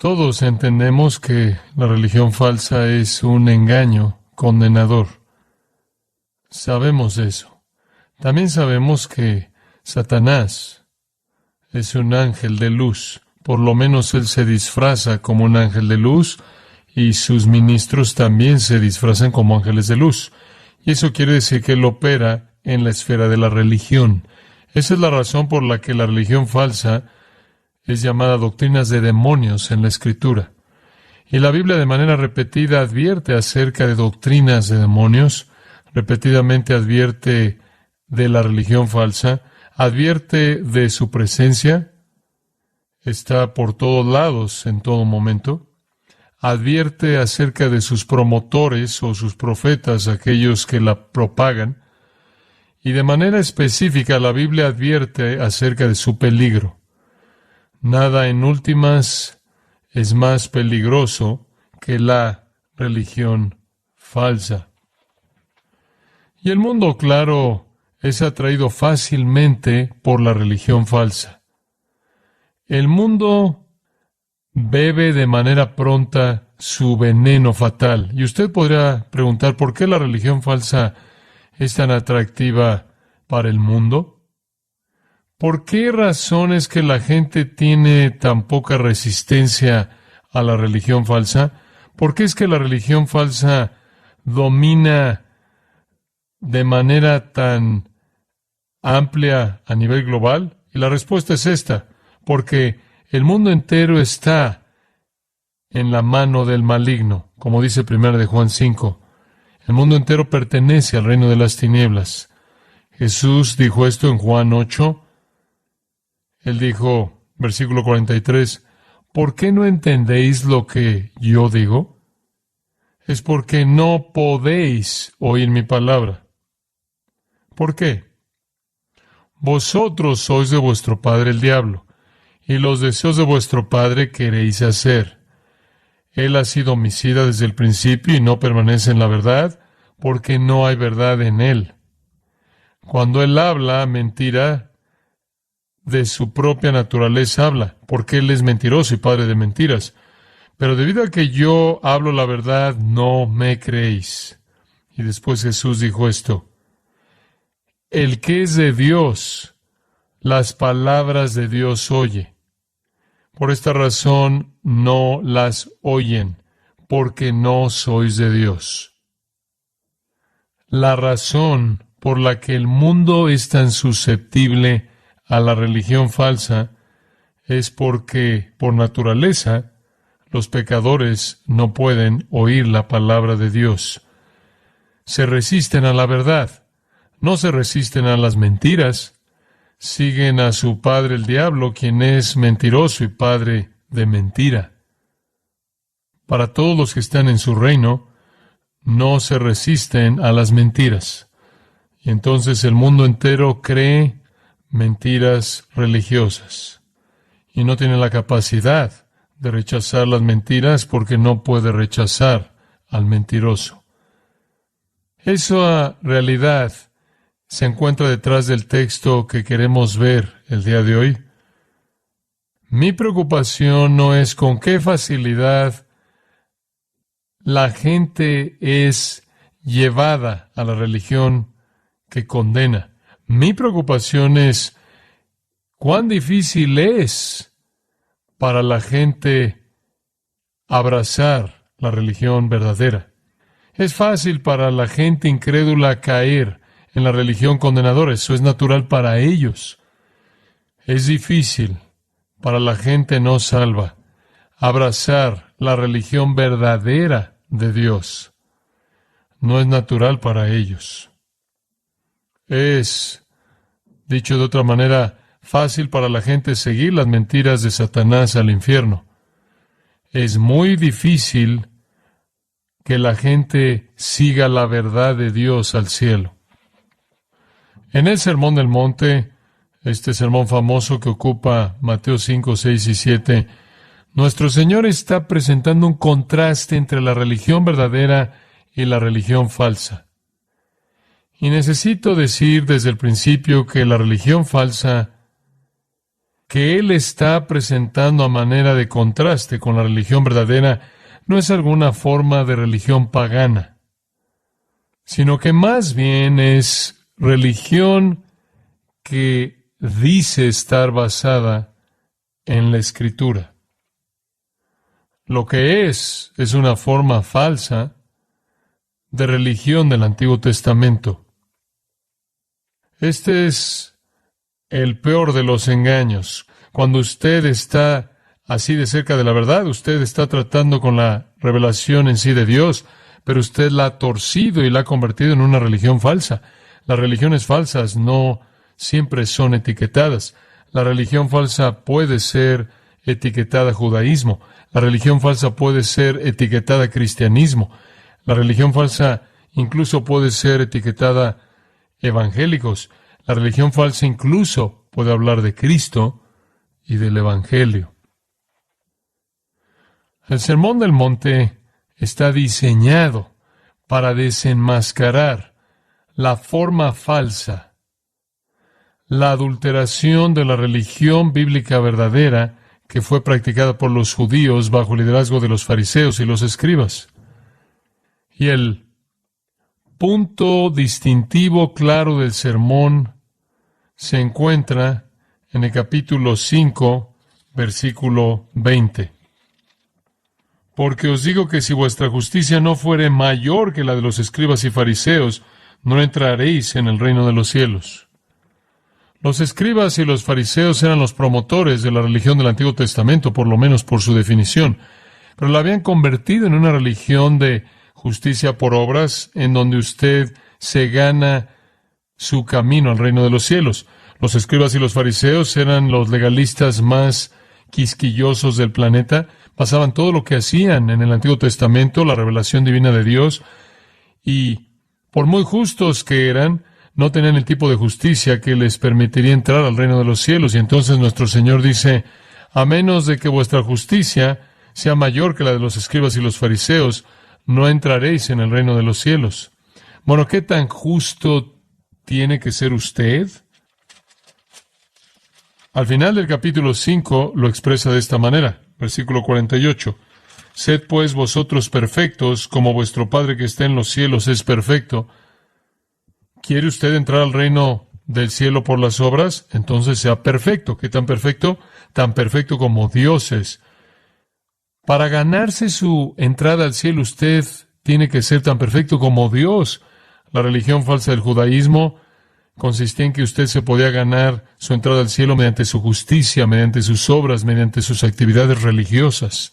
Todos entendemos que la religión falsa es un engaño condenador. Sabemos eso. También sabemos que Satanás es un ángel de luz. Por lo menos él se disfraza como un ángel de luz y sus ministros también se disfrazan como ángeles de luz. Y eso quiere decir que él opera en la esfera de la religión. Esa es la razón por la que la religión falsa es llamada doctrinas de demonios en la Escritura. Y la Biblia de manera repetida advierte acerca de doctrinas de demonios, repetidamente advierte de la religión falsa, advierte de su presencia, está por todos lados en todo momento, advierte acerca de sus promotores o sus profetas, aquellos que la propagan, y de manera específica la Biblia advierte acerca de su peligro. Nada en últimas es más peligroso que la religión falsa. Y el mundo, claro, es atraído fácilmente por la religión falsa. El mundo bebe de manera pronta su veneno fatal. Y usted podrá preguntar, ¿por qué la religión falsa es tan atractiva para el mundo? ¿Por qué razón es que la gente tiene tan poca resistencia a la religión falsa? ¿Por qué es que la religión falsa domina de manera tan amplia a nivel global? Y la respuesta es esta: porque el mundo entero está en la mano del maligno, como dice 1 de Juan 5. El mundo entero pertenece al reino de las tinieblas. Jesús dijo esto en Juan 8. Él dijo, versículo 43, ¿por qué no entendéis lo que yo digo? Es porque no podéis oír mi palabra. ¿Por qué? Vosotros sois de vuestro padre el diablo, y los deseos de vuestro padre queréis hacer. Él ha sido homicida desde el principio y no permanece en la verdad, porque no hay verdad en él. Cuando él habla mentira, de su propia naturaleza habla, porque él es mentiroso y padre de mentiras. Pero debido a que yo hablo la verdad, no me creéis. Y después Jesús dijo esto: el que es de Dios, las palabras de Dios oye. Por esta razón no las oyen, porque no sois de Dios. La razón por la que el mundo es tan susceptible a la religión falsa es porque, por naturaleza, los pecadores no pueden oír la palabra de Dios. Se resisten a la verdad, no se resisten a las mentiras. Siguen a su padre el diablo, quien es mentiroso y padre de mentira. Para todos los que están en su reino, no se resisten a las mentiras. Y entonces el mundo entero cree mentiras religiosas y no tiene la capacidad de rechazar las mentiras porque no puede rechazar al mentiroso. Esa realidad se encuentra detrás del texto que queremos ver el día de hoy. Mi preocupación no es con qué facilidad la gente es llevada a la religión que condena. Mi preocupación es cuán difícil es para la gente abrazar la religión verdadera. Es fácil para la gente incrédula caer en la religión condenadora. Eso es natural para ellos. Es difícil para la gente no salva abrazar la religión verdadera de Dios. No es natural para ellos. Es, dicho de otra manera, fácil para la gente seguir las mentiras de Satanás al infierno. Es muy difícil que la gente siga la verdad de Dios al cielo. En el Sermón del Monte, este sermón famoso que ocupa Mateo 5, 6 y 7, nuestro Señor está presentando un contraste entre la religión verdadera y la religión falsa. Y necesito decir desde el principio que la religión falsa que él está presentando a manera de contraste con la religión verdadera no es alguna forma de religión pagana, sino que más bien es religión que dice estar basada en la Escritura. Lo que es una forma falsa de religión del Antiguo Testamento. Este es el peor de los engaños. Cuando usted está así de cerca de la verdad, usted está tratando con la revelación en sí de Dios, pero usted la ha torcido y la ha convertido en una religión falsa. Las religiones falsas no siempre son etiquetadas. La religión falsa puede ser etiquetada judaísmo. La religión falsa puede ser etiquetada cristianismo. La religión falsa incluso puede ser etiquetada evangélicos. La religión falsa incluso puede hablar de Cristo y del Evangelio. El Sermón del Monte está diseñado para desenmascarar la forma falsa, la adulteración de la religión bíblica verdadera que fue practicada por los judíos bajo el liderazgo de los fariseos y los escribas. Y el punto distintivo claro del sermón se encuentra en el capítulo 5, versículo 20. Porque os digo que si vuestra justicia no fuere mayor que la de los escribas y fariseos, no entraréis en el reino de los cielos. Los escribas y los fariseos eran los promotores de la religión del Antiguo Testamento, por lo menos por su definición, pero la habían convertido en una religión de justicia por obras, en donde usted se gana su camino al reino de los cielos. Los escribas y los fariseos eran los legalistas más quisquillosos del planeta, basaban todo lo que hacían en el Antiguo Testamento, la revelación divina de Dios, y por muy justos que eran, no tenían el tipo de justicia que les permitiría entrar al reino de los cielos. Y entonces nuestro Señor dice, a menos de que vuestra justicia sea mayor que la de los escribas y los fariseos, no entraréis en el reino de los cielos. Bueno, ¿qué tan justo tiene que ser usted? Al final del capítulo 5 lo expresa de esta manera, versículo 48. Sed pues vosotros perfectos, como vuestro Padre que está en los cielos es perfecto. ¿Quiere usted entrar al reino del cielo por las obras? Entonces sea perfecto. ¿Qué tan perfecto? Tan perfecto como Dios es. Para ganarse su entrada al cielo, usted tiene que ser tan perfecto como Dios. La religión falsa del judaísmo consistía en que usted se podía ganar su entrada al cielo mediante su justicia, mediante sus obras, mediante sus actividades religiosas.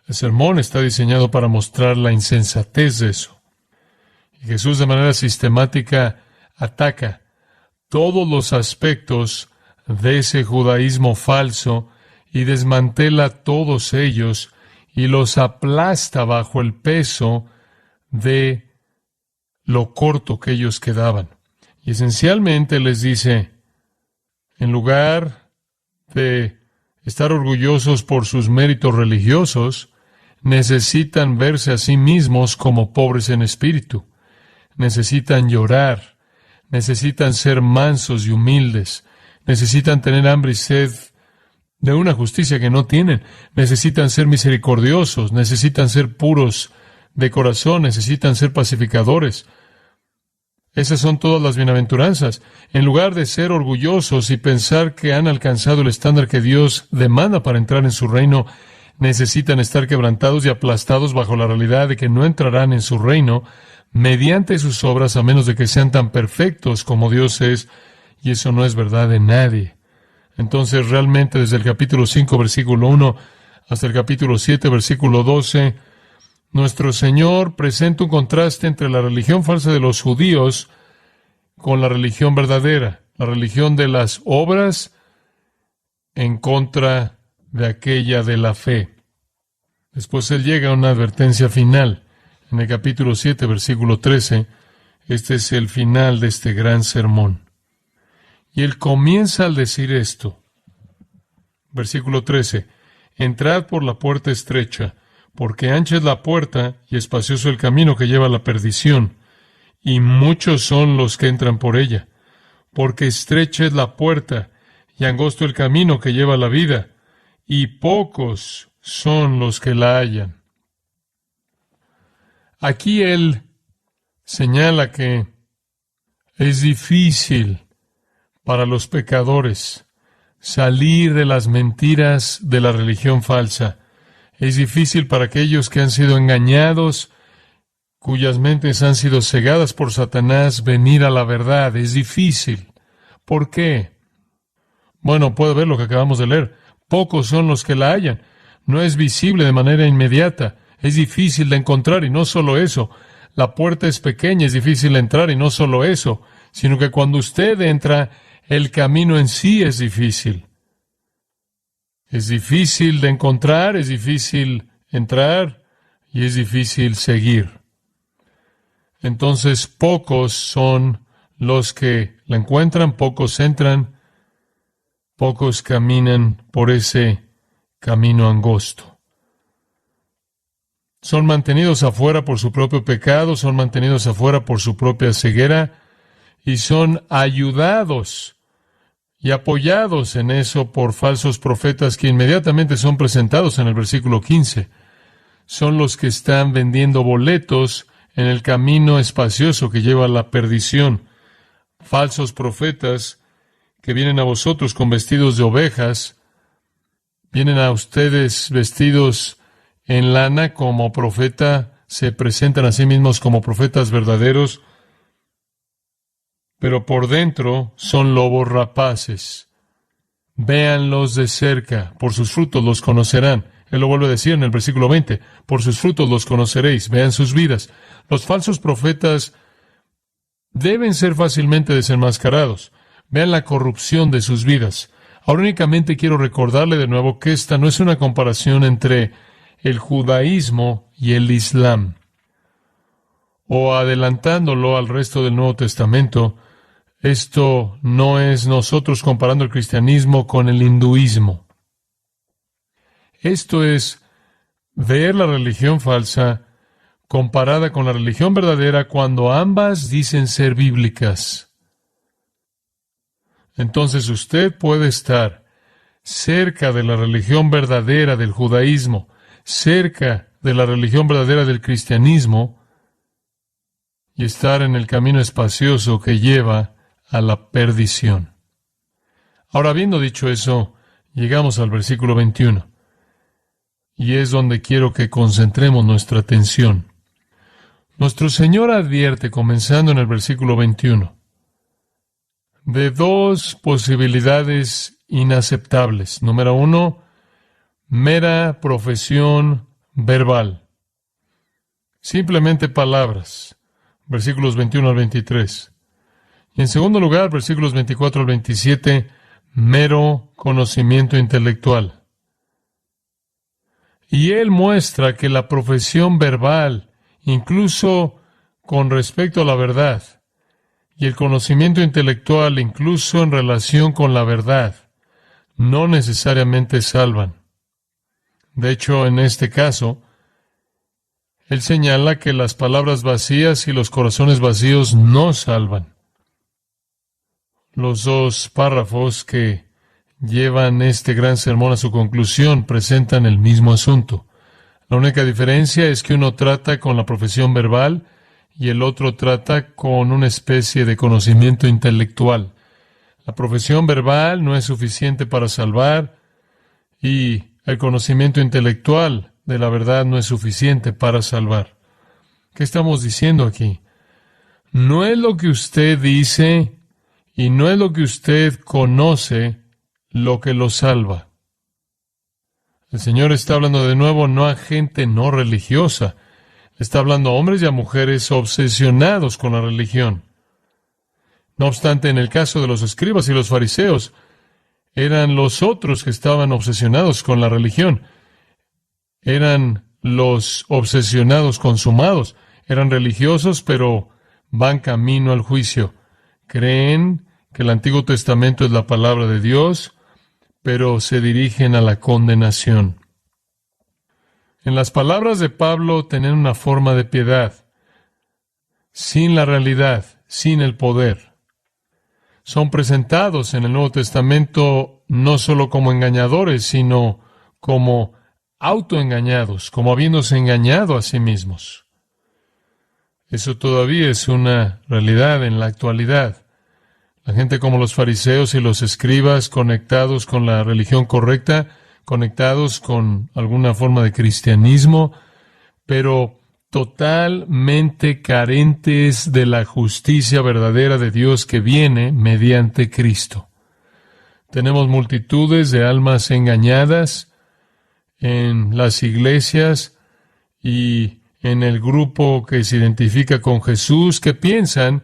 El sermón está diseñado para mostrar la insensatez de eso. Y Jesús de manera sistemática ataca todos los aspectos de ese judaísmo falso y desmantela todos ellos y los aplasta bajo el peso de lo corto que ellos quedaban. Y esencialmente les dice, en lugar de estar orgullosos por sus méritos religiosos, necesitan verse a sí mismos como pobres en espíritu. Necesitan llorar, necesitan ser mansos y humildes, necesitan tener hambre y sed de una justicia que no tienen, necesitan ser misericordiosos, necesitan ser puros de corazón, necesitan ser pacificadores. Esas son todas las bienaventuranzas. En lugar de ser orgullosos y pensar que han alcanzado el estándar que Dios demanda para entrar en su reino, necesitan estar quebrantados y aplastados bajo la realidad de que no entrarán en su reino mediante sus obras a menos de que sean tan perfectos como Dios es, y eso no es verdad de nadie. Entonces, realmente, desde el capítulo 5, versículo 1, hasta el capítulo 7, versículo 12, nuestro Señor presenta un contraste entre la religión falsa de los judíos con la religión verdadera, la religión de las obras en contra de aquella de la fe. Después Él llega a una advertencia final. En el capítulo 7, versículo 13, este es el final de este gran sermón. Y Él comienza al decir esto. Versículo 13, entrad por la puerta estrecha, porque ancha es la puerta y espacioso el camino que lleva a la perdición, y muchos son los que entran por ella. Porque estrecha es la puerta y angosto el camino que lleva a la vida, y pocos son los que la hallan. Aquí él señala que es difícil para los pecadores salir de las mentiras de la religión falsa. Es difícil para aquellos que han sido engañados, cuyas mentes han sido cegadas por Satanás, venir a la verdad. Es difícil. ¿Por qué? Bueno, puede ver lo que acabamos de leer. Pocos son los que la hallan. No es visible de manera inmediata. Es difícil de encontrar, y no solo eso. La puerta es pequeña, es difícil de entrar, y no solo eso, sino que cuando usted entra, el camino en sí es difícil. Es difícil de encontrar, es difícil entrar, y es difícil seguir. Entonces, pocos son los que la encuentran, pocos entran, pocos caminan por ese camino angosto. Son mantenidos afuera por su propio pecado, son mantenidos afuera por su propia ceguera, y son ayudados y apoyados en eso por falsos profetas que inmediatamente son presentados en el versículo 15. Son los que están vendiendo boletos en el camino espacioso que lleva a la perdición. Falsos profetas que vienen a vosotros con vestidos de ovejas, vienen a ustedes vestidos en lana como profeta, se presentan a sí mismos como profetas verdaderos, pero por dentro son lobos rapaces. Véanlos de cerca, por sus frutos los conocerán. Él lo vuelve a decir en el versículo 20, por sus frutos los conoceréis, vean sus vidas. Los falsos profetas deben ser fácilmente desenmascarados. Vean la corrupción de sus vidas. Ahora únicamente quiero recordarle de nuevo que esta no es una comparación entre el judaísmo y el islam. O adelantándolo al resto del Nuevo Testamento, esto no es nosotros comparando el cristianismo con el hinduismo. Esto es ver la religión falsa comparada con la religión verdadera cuando ambas dicen ser bíblicas. Entonces usted puede estar cerca de la religión verdadera del judaísmo, cerca de la religión verdadera del cristianismo, y estar en el camino espacioso que lleva a la perdición. Ahora, habiendo dicho eso, llegamos al versículo 21, y es donde quiero que concentremos nuestra atención. Nuestro Señor advierte, comenzando en el versículo 21, de dos posibilidades inaceptables. Número 1, mera profesión verbal. Simplemente palabras. Versículos 21 al 23. Y en segundo lugar, versículos 24 al 27, mero conocimiento intelectual. Y él muestra que la profesión verbal, incluso con respecto a la verdad, y el conocimiento intelectual, incluso en relación con la verdad, no necesariamente salvan. De hecho, en este caso, él señala que las palabras vacías y los corazones vacíos no salvan. Los dos párrafos que llevan este gran sermón a su conclusión presentan el mismo asunto. La única diferencia es que uno trata con la profesión verbal y el otro trata con una especie de conocimiento intelectual. La profesión verbal no es suficiente para salvar y el conocimiento intelectual de la verdad no es suficiente para salvar. ¿Qué estamos diciendo aquí? No es lo que usted dice y no es lo que usted conoce lo que lo salva. El Señor está hablando de nuevo no a gente no religiosa. Está hablando a hombres y a mujeres obsesionados con la religión. No obstante, en el caso de los escribas y los fariseos, eran los otros que estaban obsesionados con la religión. Eran los obsesionados consumados. Eran religiosos, pero van camino al juicio. Creen que el Antiguo Testamento es la palabra de Dios, pero se dirigen a la condenación. En las palabras de Pablo, tener una forma de piedad, sin la realidad, sin el poder. son presentados en el Nuevo Testamento no solo como engañadores, sino como autoengañados, como habiéndose engañado a sí mismos. Eso todavía es una realidad en la actualidad. La gente como los fariseos y los escribas, conectados con la religión correcta, conectados con alguna forma de cristianismo, pero totalmente carentes de la justicia verdadera de Dios que viene mediante Cristo. Tenemos multitudes de almas engañadas en las iglesias y en el grupo que se identifica con Jesús, que piensan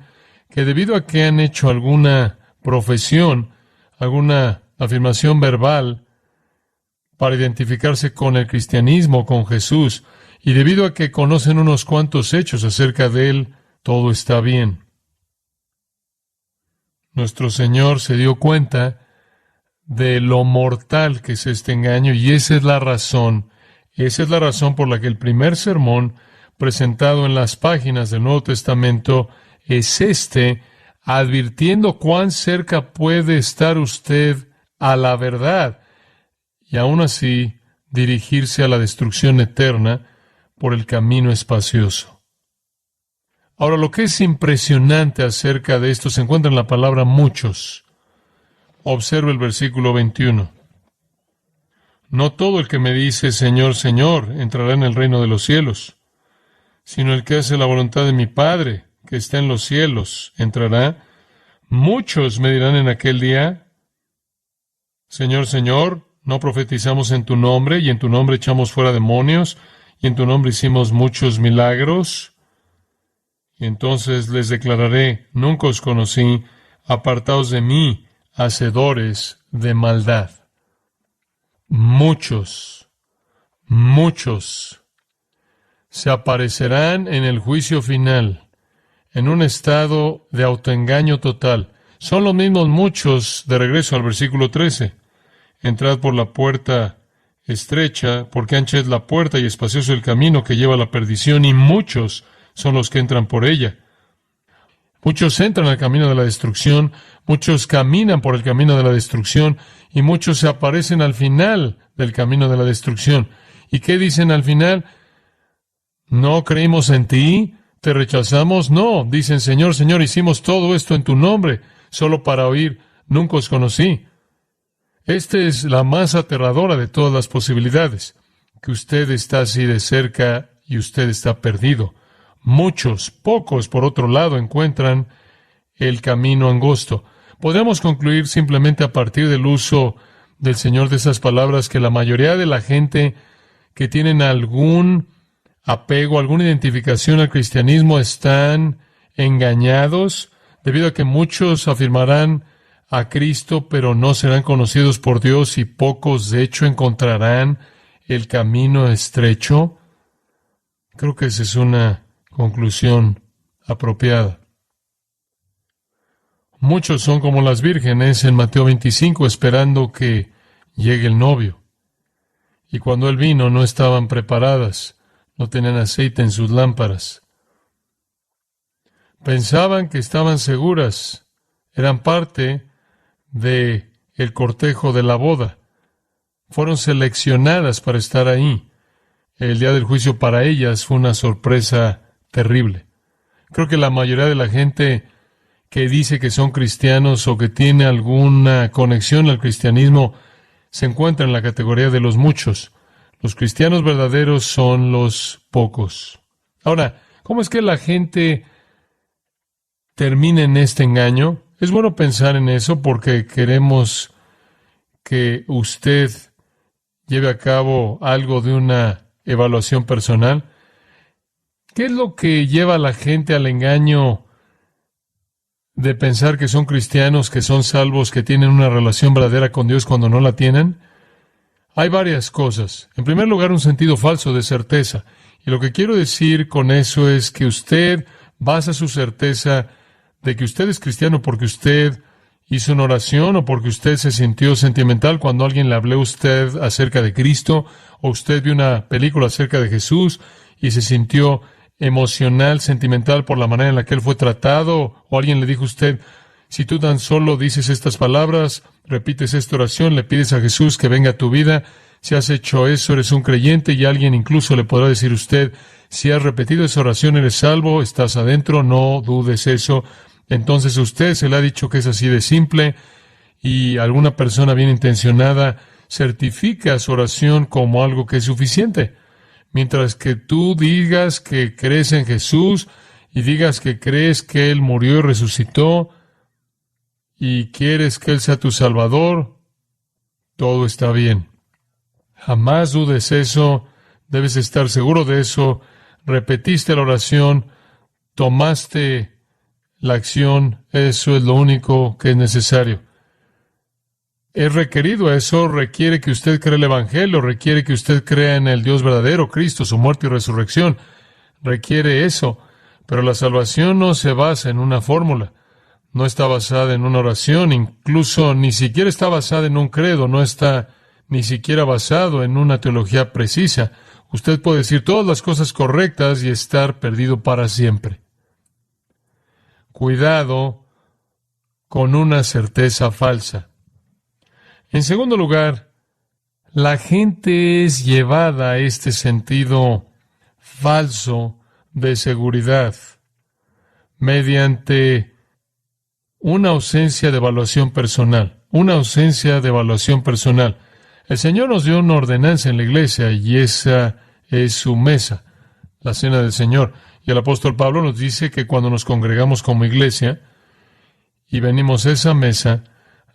que debido a que han hecho alguna profesión, alguna afirmación verbal para identificarse con el cristianismo, con Jesús, y debido a que conocen unos cuantos hechos acerca de Él, todo está bien. Nuestro Señor se dio cuenta de lo mortal que es este engaño, y esa es la razón por la que el primer sermón presentado en las páginas del Nuevo Testamento es advirtiendo cuán cerca puede estar usted a la verdad y aún así dirigirse a la destrucción eterna por el camino espacioso. Ahora, lo que es impresionante acerca de esto se encuentra en la palabra muchos. Observe el versículo 21. No todo el que me dice Señor, Señor, entrará en el reino de los cielos, sino el que hace la voluntad de mi Padre, que está en los cielos, entrará. Muchos me dirán en aquel día, Señor, Señor, ¿no profetizamos en tu nombre, y en tu nombre echamos fuera demonios, y en tu nombre hicimos muchos milagros? Y entonces les declararé, nunca os conocí, apartaos de mí, hacedores de maldad. Muchos se aparecerán en el juicio final, en un estado de autoengaño total. Son los mismos muchos, de regreso al versículo 13. Entrad por la puerta estrecha, porque ancha es la puerta y espacioso el camino que lleva a la perdición, y muchos son los que entran por ella. Muchos entran al camino de la destrucción, muchos caminan por el camino de la destrucción, y muchos se aparecen al final del camino de la destrucción. ¿Y qué dicen al final? ¿No creímos en ti? ¿Te rechazamos? No, dicen, Señor, Señor, hicimos todo esto en tu nombre, solo para oír, nunca os conocí. Esta es la más aterradora de todas las posibilidades, que usted está así de cerca y usted está perdido. Muchos, pocos, por otro lado, encuentran el camino angosto. Podemos concluir simplemente a partir del uso del Señor de esas palabras que la mayoría de la gente que tienen algún apego, alguna identificación al cristianismo están engañados, debido a que muchos afirmarán a Cristo, pero no serán conocidos por Dios, y pocos, de hecho, encontrarán el camino estrecho. Creo que esa es una conclusión apropiada. Muchos son como las vírgenes en Mateo 25, esperando que llegue el novio. Y cuando él vino, no estaban preparadas, no tenían aceite en sus lámparas. Pensaban que estaban seguras, eran parte de el cortejo de la boda. Fueron seleccionadas para estar ahí. El día del juicio para ellas fue una sorpresa terrible. Creo que la mayoría de la gente que dice que son cristianos o que tiene alguna conexión al cristianismo se encuentra en la categoría de los muchos. Los cristianos verdaderos son los pocos. Ahora, ¿cómo es que la gente termina en este engaño? Es bueno pensar en eso porque queremos que usted lleve a cabo algo de una evaluación personal. ¿Qué es lo que lleva a la gente al engaño de pensar que son cristianos, que son salvos, que tienen una relación verdadera con Dios cuando no la tienen? Hay varias cosas. En primer lugar, un sentido falso de certeza. Y lo que quiero decir con eso es que usted basa su certeza de que usted es cristiano porque usted hizo una oración o porque usted se sintió sentimental cuando alguien le habló a usted acerca de Cristo, o usted vio una película acerca de Jesús y se sintió emocional, sentimental por la manera en la que Él fue tratado, o alguien le dijo a usted, Si tú tan solo dices estas palabras, repites esta oración, le pides a Jesús que venga a tu vida, si has hecho eso, eres un creyente, y alguien incluso le podrá decir a usted, si has repetido esa oración, eres salvo, estás adentro, no dudes eso. Entonces a usted se le ha dicho que es así de simple, y alguna persona bien intencionada certifica su oración como algo que es suficiente. Mientras que tú digas que crees en Jesús y digas que crees que Él murió y resucitó y quieres que Él sea tu Salvador, todo está bien. Jamás dudes eso, debes estar seguro de eso. Repetiste la oración, tomaste la acción, eso es lo único que es necesario. Es requerido eso, requiere que usted crea el Evangelio, requiere que usted crea en el Dios verdadero, Cristo, su muerte y resurrección. Requiere eso, pero la salvación no se basa en una fórmula, no está basada en una oración, incluso ni siquiera está basada en un credo, no está ni siquiera basado en una teología precisa. Usted puede decir todas las cosas correctas y estar perdido para siempre. Cuidado con una certeza falsa. En segundo lugar, la gente es llevada a este sentido falso de seguridad mediante una ausencia de evaluación personal. Una ausencia de evaluación personal. El Señor nos dio una ordenanza en la iglesia y esa es su mesa, la cena del Señor. Y el apóstol Pablo nos dice que cuando nos congregamos como iglesia y venimos a esa mesa,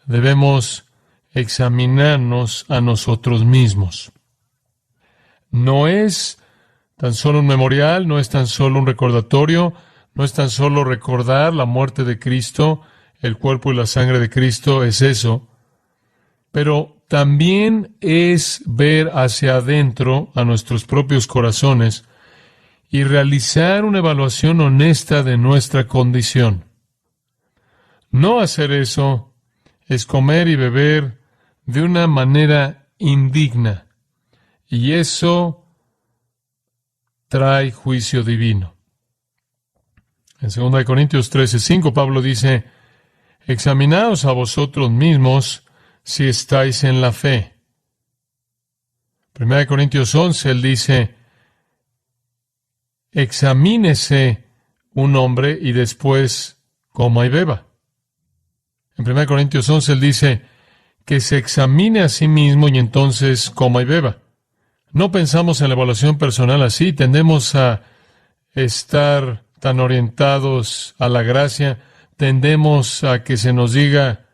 debemos examinarnos a nosotros mismos. No es tan solo un memorial, no es tan solo un recordatorio, no es tan solo recordar la muerte de Cristo, el cuerpo y la sangre de Cristo, es eso, pero también es ver hacia adentro a nuestros propios corazones y realizar una evaluación honesta de nuestra condición. No hacer eso es comer y beber de una manera indigna, y eso trae juicio divino. En 2 Corintios 13:5, Pablo dice, examinaos a vosotros mismos si estáis en la fe. 1 Corintios 11, él dice, examínese un hombre y después coma y beba. En 1 Corintios 11, él dice, que se examine a sí mismo y entonces coma y beba. No pensamos en la evaluación personal así, tendemos a estar tan orientados a la gracia, tendemos a que se nos diga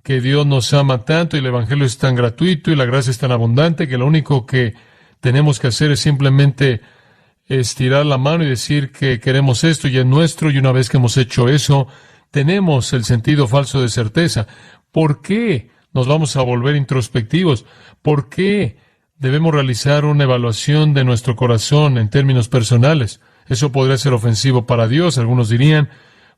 que Dios nos ama tanto y el Evangelio es tan gratuito y la gracia es tan abundante que lo único que tenemos que hacer es simplemente estirar la mano y decir que queremos esto y es nuestro, y una vez que hemos hecho eso, tenemos el sentido falso de certeza. ¿Por qué nos vamos a volver introspectivos? ¿Por qué debemos realizar una evaluación de nuestro corazón en términos personales? Eso podría ser ofensivo para Dios, algunos dirían,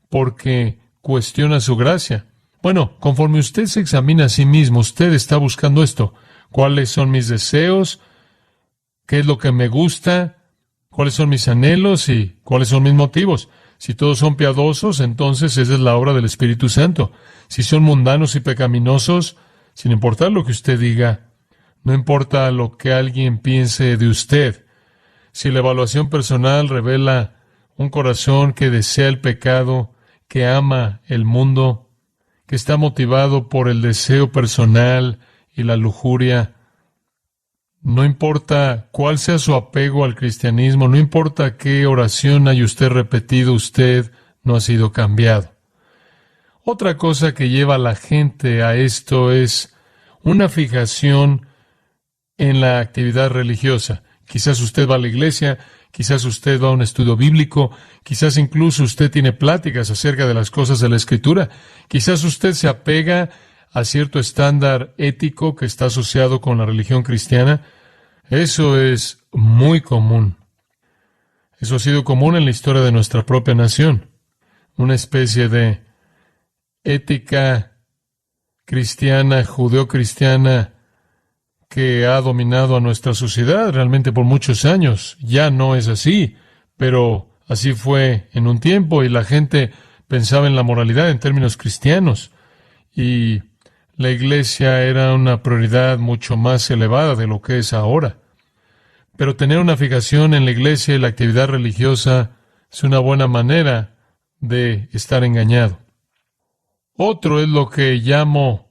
porque cuestiona su gracia. Bueno, conforme usted se examina a sí mismo, usted está buscando esto. ¿Cuáles son mis deseos? ¿Qué es lo que me gusta? ¿Cuáles son mis anhelos? ¿Y cuáles son mis motivos? Si todos son piadosos, entonces esa es la obra del Espíritu Santo. Si son mundanos y pecaminosos, sin importar lo que usted diga, no importa lo que alguien piense de usted, si la evaluación personal revela un corazón que desea el pecado, que ama el mundo, que está motivado por el deseo personal y la lujuria, no importa cuál sea su apego al cristianismo, no importa qué oración haya usted repetido, usted no ha sido cambiado. Otra cosa que lleva a la gente a esto es una fijación en la actividad religiosa. Quizás usted va a la iglesia, quizás usted va a un estudio bíblico, quizás incluso usted tiene pláticas acerca de las cosas de la Escritura, quizás usted se apega a cierto estándar ético que está asociado con la religión cristiana. Eso es muy común. Eso ha sido común en la historia de nuestra propia nación. Una especie de ética cristiana, judeocristiana, que ha dominado a nuestra sociedad realmente por muchos años. Ya no es así, pero así fue en un tiempo y la gente pensaba en la moralidad en términos cristianos, y la iglesia era una prioridad mucho más elevada de lo que es ahora. Pero tener una fijación en la iglesia y la actividad religiosa es una buena manera de estar engañado. Otro es lo que llamo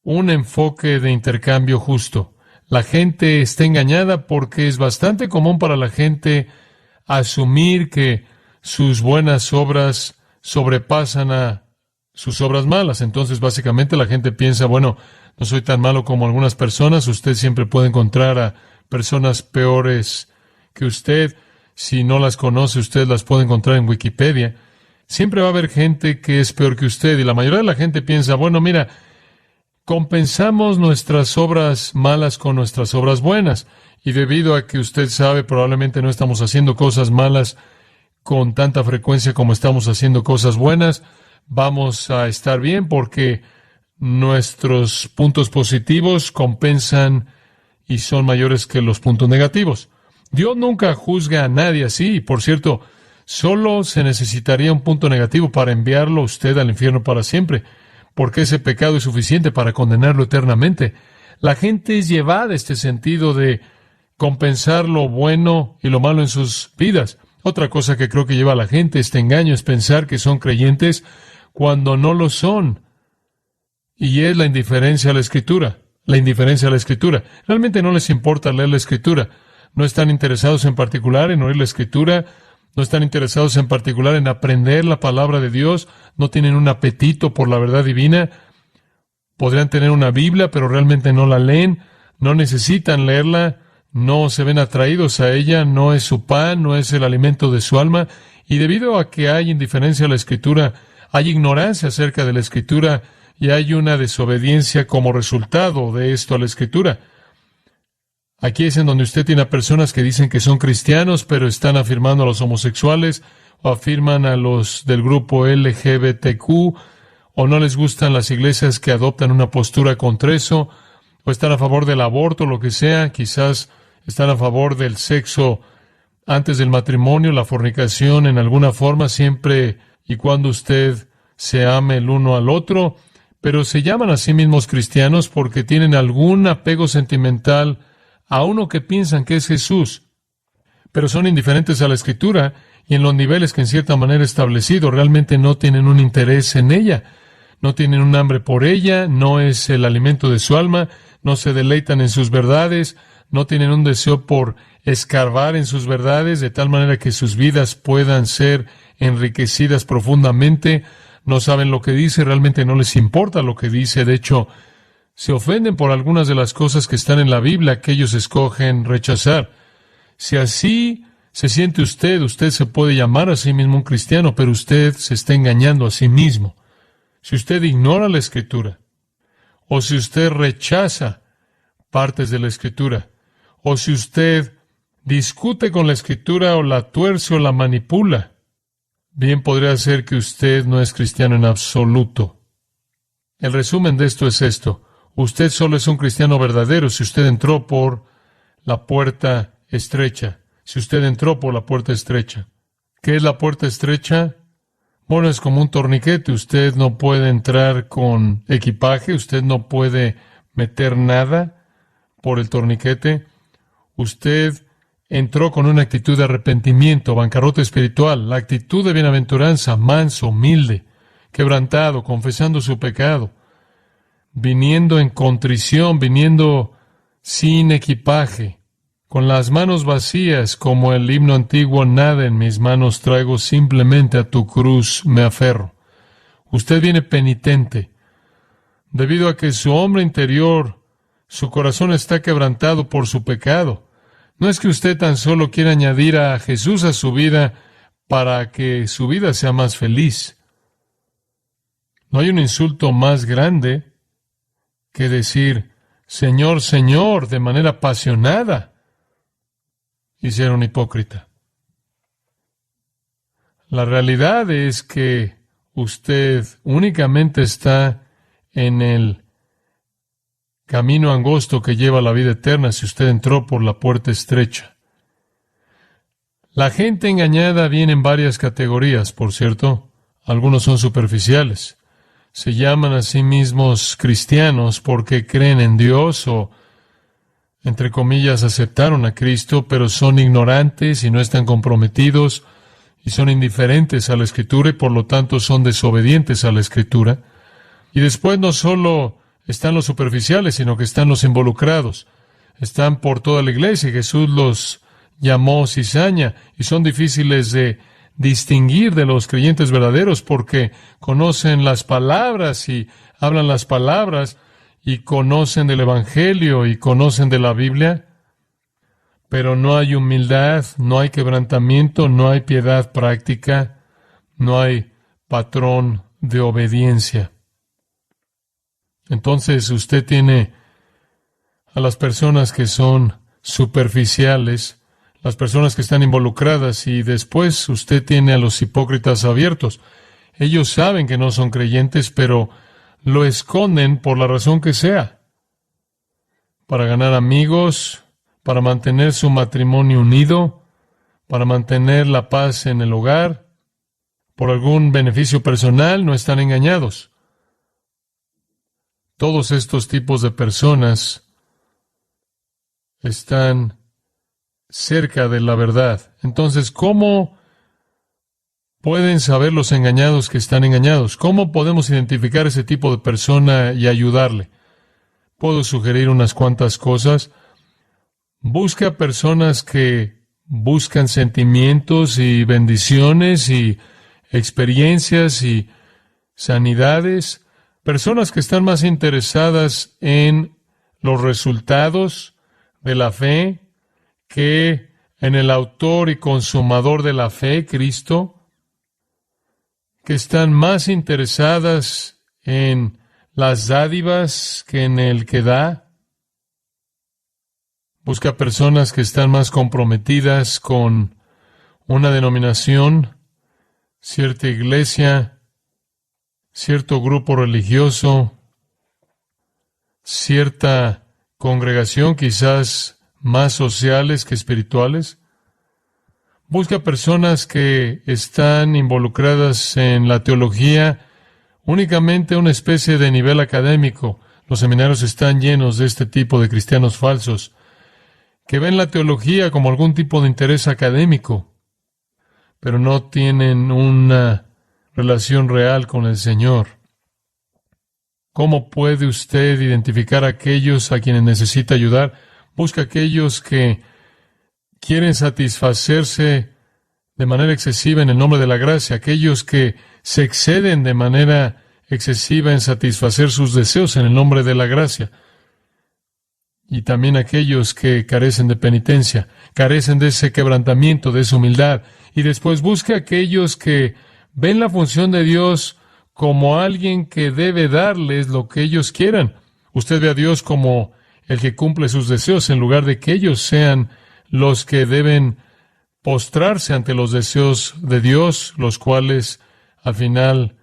un enfoque de intercambio justo. La gente está engañada porque es bastante común para la gente asumir que sus buenas obras sobrepasan a sus obras malas. Entonces, básicamente, la gente piensa, bueno, no soy tan malo como algunas personas. Usted siempre puede encontrar a personas peores que usted. Si no las conoce, usted las puede encontrar en Wikipedia. Siempre va a haber gente que es peor que usted. Y la mayoría de la gente piensa, bueno, mira, compensamos nuestras obras malas con nuestras obras buenas. Y debido a que usted sabe, probablemente no estamos haciendo cosas malas con tanta frecuencia como estamos haciendo cosas buenas, vamos a estar bien porque nuestros puntos positivos compensan y son mayores que los puntos negativos. Dios nunca juzga a nadie así. Y, por cierto, solo se necesitaría un punto negativo para enviarlo usted al infierno para siempre, porque ese pecado es suficiente para condenarlo eternamente. La gente es llevada a este sentido de compensar lo bueno y lo malo en sus vidas. Otra cosa que creo que lleva a la gente este engaño es pensar que son creyentes cuando no lo son. Y es la indiferencia a la Escritura. La indiferencia a la Escritura. Realmente no les importa leer la Escritura. No están interesados en particular en oír la Escritura. No están interesados en particular en aprender la palabra de Dios. No tienen un apetito por la verdad divina. Podrían tener una Biblia, pero realmente no la leen. No necesitan leerla. No se ven atraídos a ella. No es su pan, no es el alimento de su alma. Y debido a que hay indiferencia a la Escritura, hay ignorancia acerca de la Escritura y hay una desobediencia como resultado de esto a la Escritura. Aquí es en donde usted tiene a personas que dicen que son cristianos, pero están afirmando a los homosexuales, o afirman a los del grupo LGBTQ, o no les gustan las iglesias que adoptan una postura contra eso, o están a favor del aborto, lo que sea, quizás están a favor del sexo antes del matrimonio, la fornicación en alguna forma, siempre y cuando usted se ame el uno al otro, pero se llaman a sí mismos cristianos porque tienen algún apego sentimental a uno que piensan que es Jesús, pero son indiferentes a la Escritura y en los niveles que en cierta manera establecido realmente no tienen un interés en ella, no tienen un hambre por ella, no es el alimento de su alma, no se deleitan en sus verdades, no tienen un deseo por escarbar en sus verdades de tal manera que sus vidas puedan ser enriquecidas profundamente. No saben lo que dice, realmente no les importa lo que dice. De hecho, se ofenden por algunas de las cosas que están en la Biblia que ellos escogen rechazar. Si así se siente usted, usted se puede llamar a sí mismo un cristiano, pero usted se está engañando a sí mismo. Si usted ignora la Escritura, o si usted rechaza partes de la Escritura, o si usted discute con la Escritura o la tuerce o la manipula, bien podría ser que usted no es cristiano en absoluto. El resumen de esto es esto. Usted solo es un cristiano verdadero si usted entró por la puerta estrecha. Si usted entró por la puerta estrecha. ¿Qué es la puerta estrecha? Bueno, es como un torniquete. Usted no puede entrar con equipaje. Usted no puede meter nada por el torniquete. Usted entró con una actitud de arrepentimiento, bancarrota espiritual, la actitud de bienaventuranza, manso, humilde, quebrantado, confesando su pecado, viniendo en contrición, viniendo sin equipaje, con las manos vacías, como el himno antiguo, nada en mis manos traigo, simplemente a tu cruz me aferro. Usted viene penitente, debido a que su hombre interior, su corazón está quebrantado por su pecado. No es que usted tan solo quiera añadir a Jesús a su vida para que su vida sea más feliz. No hay un insulto más grande que decir, Señor, Señor, de manera apasionada, y ser un hipócrita. La realidad es que usted únicamente está en el camino angosto que lleva a la vida eterna si usted entró por la puerta estrecha. La gente engañada viene en varias categorías, por cierto. Algunos son superficiales. Se llaman a sí mismos cristianos porque creen en Dios o, entre comillas, aceptaron a Cristo, pero son ignorantes y no están comprometidos y son indiferentes a la Escritura y por lo tanto son desobedientes a la Escritura. Y después no solo están los superficiales, sino que están los involucrados. Están por toda la iglesia. Jesús los llamó cizaña y son difíciles de distinguir de los creyentes verdaderos porque conocen las palabras y hablan las palabras y conocen del Evangelio y conocen de la Biblia, pero no hay humildad, no hay quebrantamiento, no hay piedad práctica, no hay patrón de obediencia. Entonces usted tiene a las personas que son superficiales, las personas que están involucradas, y después usted tiene a los hipócritas abiertos. Ellos saben que no son creyentes, pero lo esconden por la razón que sea. Para ganar amigos, para mantener su matrimonio unido, para mantener la paz en el hogar, por algún beneficio personal, no están engañados. Todos estos tipos de personas están cerca de la verdad. Entonces, ¿cómo pueden saber los engañados que están engañados? ¿Cómo podemos identificar ese tipo de persona y ayudarle? Puedo sugerir unas cuantas cosas. Busca personas que buscan sentimientos y bendiciones y experiencias y sanidades. Personas que están más interesadas en los resultados de la fe que en el autor y consumador de la fe, Cristo, que están más interesadas en las dádivas que en el que da. Busca personas que están más comprometidas con una denominación, cierta iglesia, cierto grupo religioso, cierta congregación, quizás más sociales que espirituales. Busca personas que están involucradas en la teología, únicamente una especie de nivel académico. Los seminarios están llenos de este tipo de cristianos falsos, que ven la teología como algún tipo de interés académico, pero no tienen una relación real con el Señor. ¿Cómo puede usted identificar a aquellos a quienes necesita ayudar? Busca aquellos que quieren satisfacerse de manera excesiva en el nombre de la gracia, aquellos que se exceden de manera excesiva en satisfacer sus deseos en el nombre de la gracia. Y también aquellos que carecen de penitencia, carecen de ese quebrantamiento, de esa humildad. Y después busca aquellos que ven la función de Dios como alguien que debe darles lo que ellos quieran. Usted ve a Dios como el que cumple sus deseos, en lugar de que ellos sean los que deben postrarse ante los deseos de Dios, los cuales al final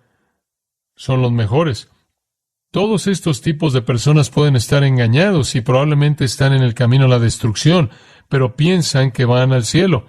son los mejores. Todos estos tipos de personas pueden estar engañados y probablemente están en el camino a la destrucción, pero piensan que van al cielo.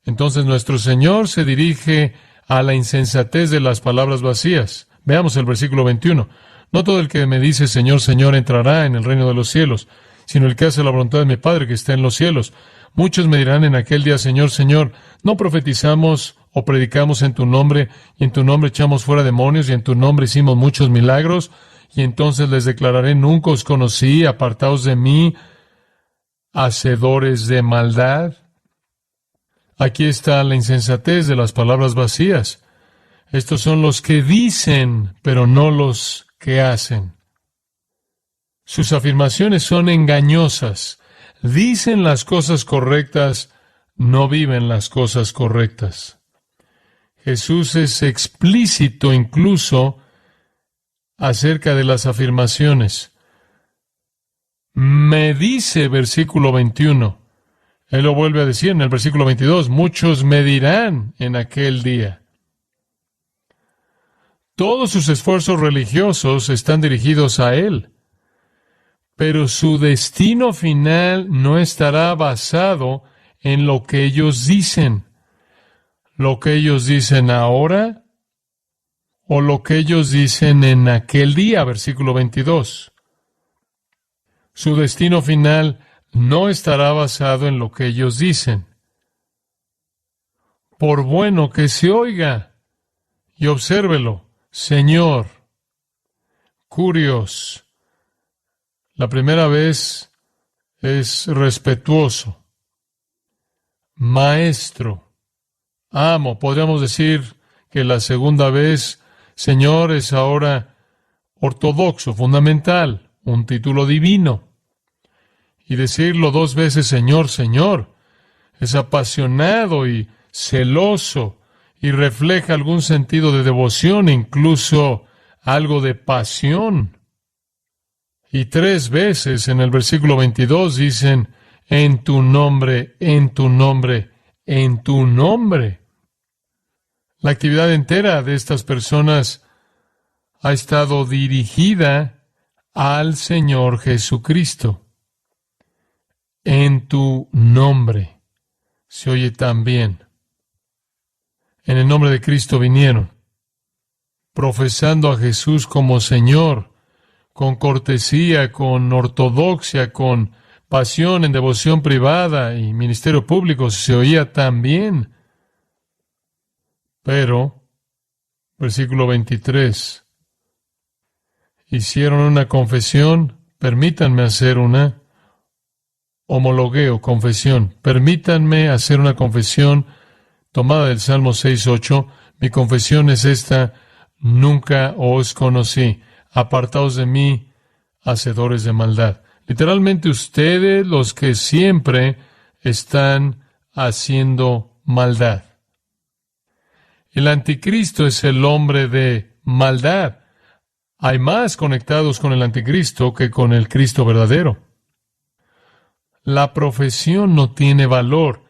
Entonces nuestro Señor se dirige a la insensatez de las palabras vacías. Veamos el versículo 21. No todo el que me dice Señor, Señor entrará en el reino de los cielos, sino el que hace la voluntad de mi Padre que está en los cielos. Muchos me dirán en aquel día, Señor, Señor, ¿no profetizamos o predicamos en tu nombre, y en tu nombre echamos fuera demonios, y en tu nombre hicimos muchos milagros? Y entonces les declararé, nunca os conocí, apartaos de mí, hacedores de maldad. Aquí está la insensatez de las palabras vacías. Estos son los que dicen, pero no los que hacen. Sus afirmaciones son engañosas. Dicen las cosas correctas, no viven las cosas correctas. Jesús es explícito incluso acerca de las afirmaciones. Me dice, versículo 21. Él lo vuelve a decir en el versículo 22. Muchos me dirán en aquel día. Todos sus esfuerzos religiosos están dirigidos a Él. Pero su destino final no estará basado en lo que ellos dicen. Lo que ellos dicen ahora o lo que ellos dicen en aquel día, versículo 22. Su destino final no estará basado en lo que ellos dicen. Por bueno que se oiga, y obsérvelo, Señor, curios. La primera vez es respetuoso, maestro, amo. Podríamos decir que la segunda vez, Señor, es ahora ortodoxo, fundamental, un título divino. Y decirlo 2 veces, Señor, Señor, es apasionado y celoso y refleja algún sentido de devoción, incluso algo de pasión. Y 3 veces en el versículo 22 dicen, en tu nombre, en tu nombre, en tu nombre. La actividad entera de estas personas ha estado dirigida al Señor Jesucristo. En tu nombre. Se oye tan bien. En el nombre de Cristo vinieron, profesando a Jesús como Señor, con cortesía, con ortodoxia, con pasión en devoción privada y ministerio público. Se oía tan bien. Pero, versículo 23, hicieron una confesión. Permítanme hacer una homologueo, confesión. Permítanme hacer una confesión tomada del Salmo 6:8. Mi confesión es esta: nunca os conocí. Apartaos de mí, hacedores de maldad. Literalmente ustedes, los que siempre están haciendo maldad. El anticristo es el hombre de maldad. Hay más conectados con el anticristo que con el Cristo verdadero. La profesión no tiene valor.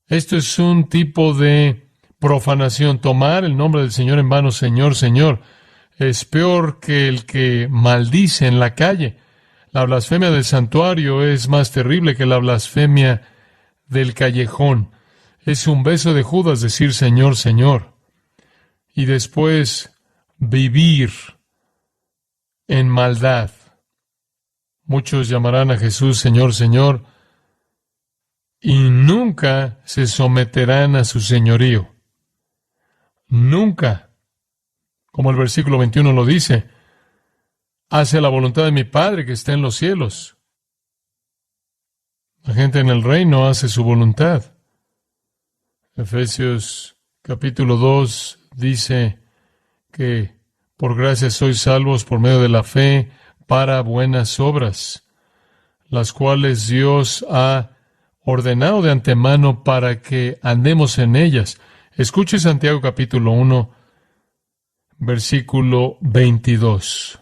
Esto es un tipo de profanación. Tomar el nombre del Señor en vano, Señor, Señor, es peor que el que maldice en la calle. La blasfemia del santuario es más terrible que la blasfemia del callejón. Es un beso de Judas decir Señor, Señor. Y después vivir en maldad. Muchos llamarán a Jesús Señor, Señor, y nunca se someterán a su señorío. Nunca. Como el versículo 21 lo dice, hace la voluntad de mi Padre que está en los cielos. La gente en el reino hace su voluntad. Efesios capítulo 2 dice que por gracia sois salvos por medio de la fe para buenas obras, las cuales Dios ha ordenado de antemano para que andemos en ellas. Escuche Santiago capítulo 1, versículo 22.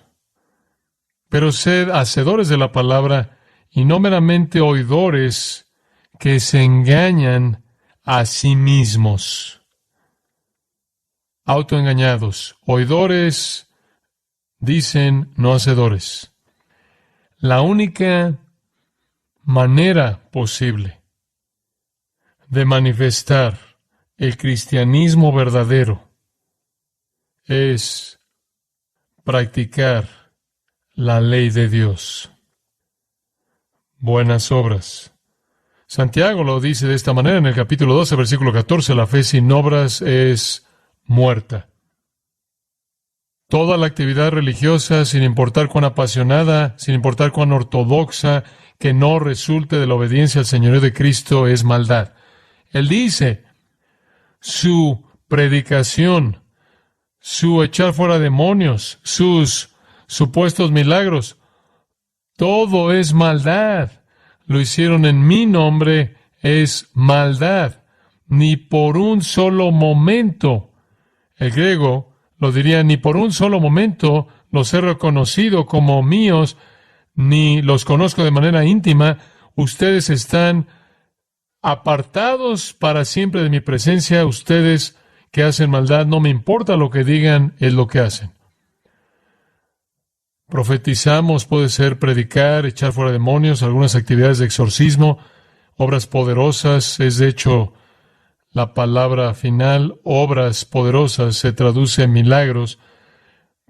Pero sed hacedores de la palabra y no meramente oidores que se engañan a sí mismos. Autoengañados. Oidores dicen, no hacedores. La única manera posible de manifestar el cristianismo verdadero es practicar la ley de Dios. Buenas obras. Santiago lo dice de esta manera en el capítulo 12, versículo 14, la fe sin obras es muerta. Toda la actividad religiosa, sin importar cuán apasionada, sin importar cuán ortodoxa, que no resulte de la obediencia al señorío de Cristo, es maldad. Él dice, su predicación, su echar fuera demonios, sus supuestos milagros, todo es maldad. Lo hicieron en mi nombre, es maldad. Ni por un solo momento. El griego lo diría, ni por un solo momento los he reconocido como míos, ni los conozco de manera íntima. Ustedes están apartados para siempre de mi presencia. Ustedes que hacen maldad, no me importa lo que digan, es lo que hacen. Profetizamos, puede ser predicar, echar fuera demonios, algunas actividades de exorcismo, obras poderosas, es de hecho La palabra final, obras poderosas, se traduce en milagros,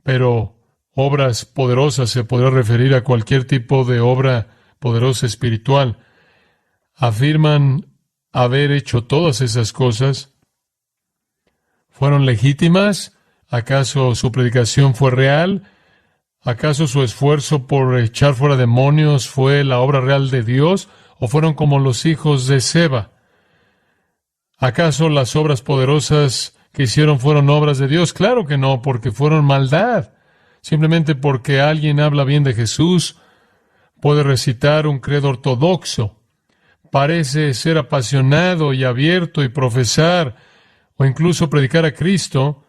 pero obras poderosas se podrá referir a cualquier tipo de obra poderosa espiritual. Afirman haber hecho todas esas cosas. ¿Fueron legítimas? ¿Acaso su predicación fue real? ¿Acaso su esfuerzo por echar fuera demonios fue la obra real de Dios? ¿O fueron como los hijos de Seba? ¿Acaso las obras poderosas que hicieron fueron obras de Dios? Claro que no, porque fueron maldad. Simplemente porque alguien habla bien de Jesús, puede recitar un credo ortodoxo, parece ser apasionado y abierto y profesar o incluso predicar a Cristo,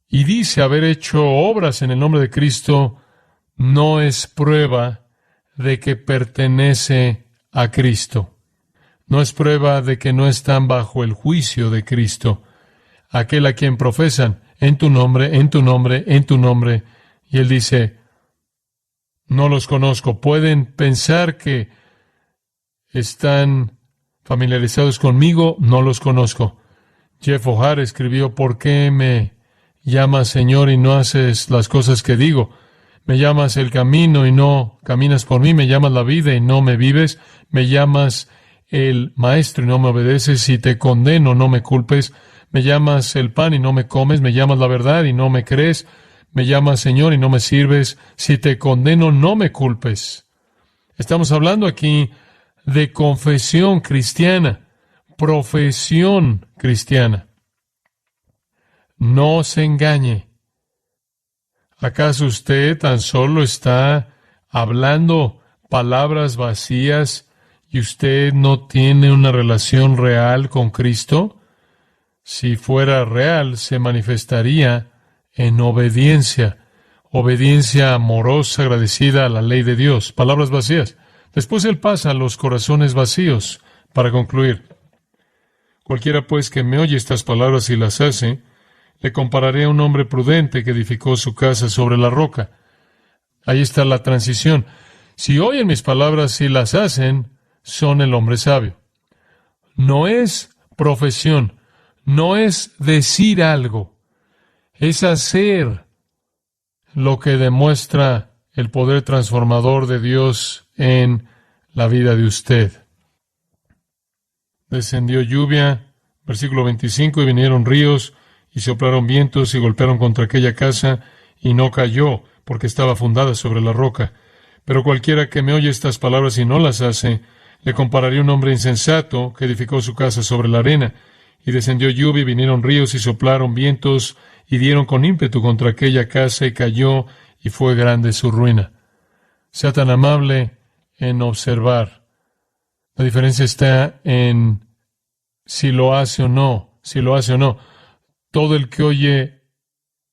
y dice haber hecho obras en el nombre de Cristo, no es prueba de que pertenece a Cristo. No es prueba de que no están bajo el juicio de Cristo. Aquel a quien profesan, en tu nombre, en tu nombre, en tu nombre. Y él dice, no los conozco. Pueden pensar que están familiarizados conmigo, no los conozco. Jeff O'Hare escribió, ¿por qué me llamas Señor y no haces las cosas que digo? Me llamas el camino y no caminas por mí, me llamas la vida y no me vives, me llamas el maestro y no me obedeces, si te condeno no me culpes, me llamas el pan y no me comes, me llamas la verdad y no me crees, me llamas Señor y no me sirves, si te condeno no me culpes. Estamos hablando aquí de confesión cristiana, profesión cristiana. No se engañe. ¿Acaso usted tan solo está hablando palabras vacías y usted no tiene una relación real con Cristo? Si fuera real, se manifestaría en obediencia, obediencia amorosa, agradecida a la ley de Dios. Palabras vacías. Después él pasa a los corazones vacíos para concluir. Cualquiera pues que me oye estas palabras y las hace, le compararé a un hombre prudente que edificó su casa sobre la roca. Ahí está la transición. Si oyen mis palabras y las hacen, son el hombre sabio. No es profesión, no es decir algo, es hacer lo que demuestra el poder transformador de Dios en la vida de usted. Descendió lluvia, versículo 25, y vinieron ríos, y soplaron vientos, y golpearon contra aquella casa, y no cayó, porque estaba fundada sobre la roca. Pero cualquiera que me oye estas palabras y no las hace, le compararé a un hombre insensato que edificó su casa sobre la arena. Y descendió lluvia, y vinieron ríos, y soplaron vientos, y dieron con ímpetu contra aquella casa, y cayó, y fue grande su ruina. Sea tan amable en observar. La diferencia está en si lo hace o no, si lo hace o no. Todo el que oye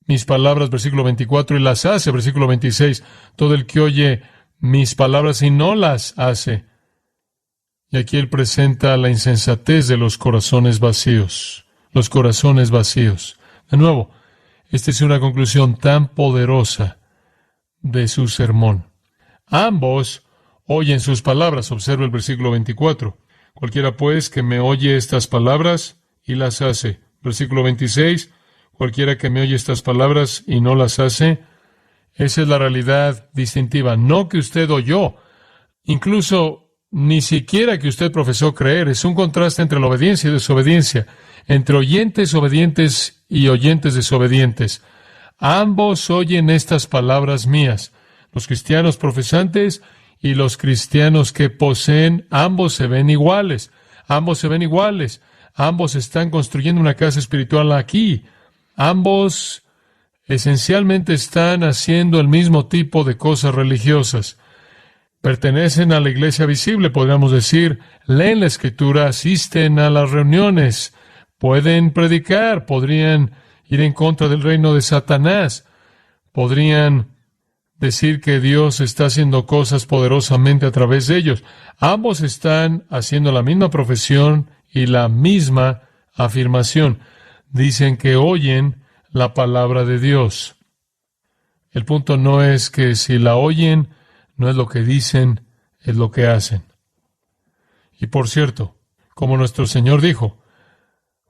mis palabras, versículo 24, y las hace, versículo 26. Todo el que oye mis palabras y no las hace. Y aquí él presenta la insensatez de los corazones vacíos. Los corazones vacíos. De nuevo, esta es una conclusión tan poderosa de su sermón. Ambos oyen sus palabras. Observa el versículo 24. Cualquiera pues que me oye estas palabras y las hace. Versículo 26. Cualquiera que me oye estas palabras y no las hace. Esa es la realidad distintiva. No que usted oyó. Incluso ni siquiera que usted profesó creer. Es un contraste entre la obediencia y desobediencia. Entre oyentes obedientes y oyentes desobedientes. Ambos oyen estas palabras mías. Los cristianos profesantes y los cristianos que poseen, ambos se ven iguales. Ambos se ven iguales. Ambos están construyendo una casa espiritual aquí. Ambos esencialmente están haciendo el mismo tipo de cosas religiosas. Pertenecen a la iglesia visible, podríamos decir. Leen la Escritura, asisten a las reuniones, pueden predicar, podrían ir en contra del reino de Satanás, podrían decir que Dios está haciendo cosas poderosamente a través de ellos. Ambos están haciendo la misma profesión y la misma afirmación. Dicen que oyen la palabra de Dios. El punto no es que si la oyen, no es lo que dicen, es lo que hacen. Y por cierto, como nuestro Señor dijo,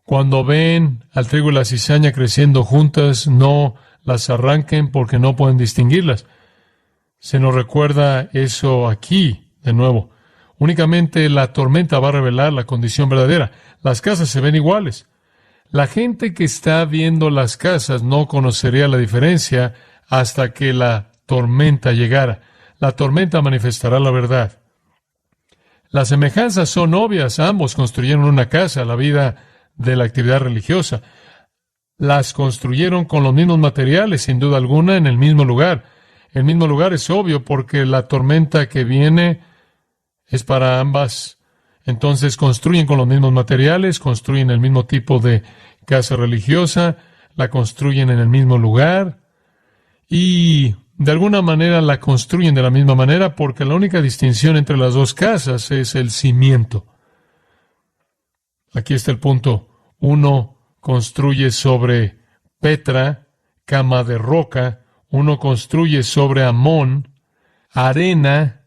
Cuando ven al trigo y la cizaña creciendo juntas, no las arranquen porque no pueden distinguirlas. Se nos recuerda eso aquí, de nuevo. Únicamente la tormenta va a revelar la condición verdadera. Las casas se ven iguales. La gente que está viendo las casas no conocería la diferencia hasta que la tormenta llegara. La tormenta manifestará la verdad. Las semejanzas son obvias. Ambos construyeron una casa, la vida de la actividad religiosa. Las construyeron con los mismos materiales, sin duda alguna, en el mismo lugar. El mismo lugar es obvio porque la tormenta que viene es para ambas. Entonces construyen con los mismos materiales, construyen el mismo tipo de casa religiosa, la construyen en el mismo lugar y de alguna manera la construyen de la misma manera porque la única distinción entre las dos casas es el cimiento. Aquí está el punto. Uno construye sobre Petra, cama de roca. Uno construye sobre Amón, arena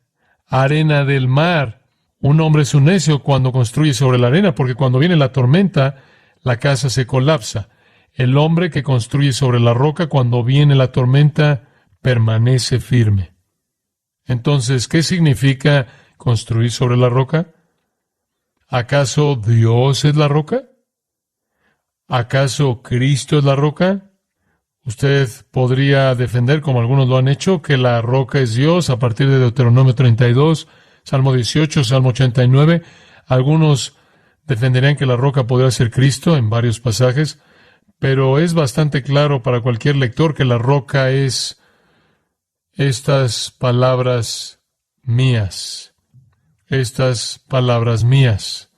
del mar. Un hombre es un necio cuando construye sobre la arena, porque cuando viene la tormenta, la casa se colapsa. El hombre que construye sobre la roca, cuando viene la tormenta, permanece firme. Entonces, ¿qué significa construir sobre la roca? ¿Acaso Dios es la roca? ¿Acaso Cristo es la roca? Usted podría defender, como algunos lo han hecho, que la roca es Dios a partir de Deuteronomio 32, Salmo 18, Salmo 89. Algunos defenderían que la roca podría ser Cristo en varios pasajes, pero es bastante claro para cualquier lector que la roca es estas palabras mías. Estas palabras mías.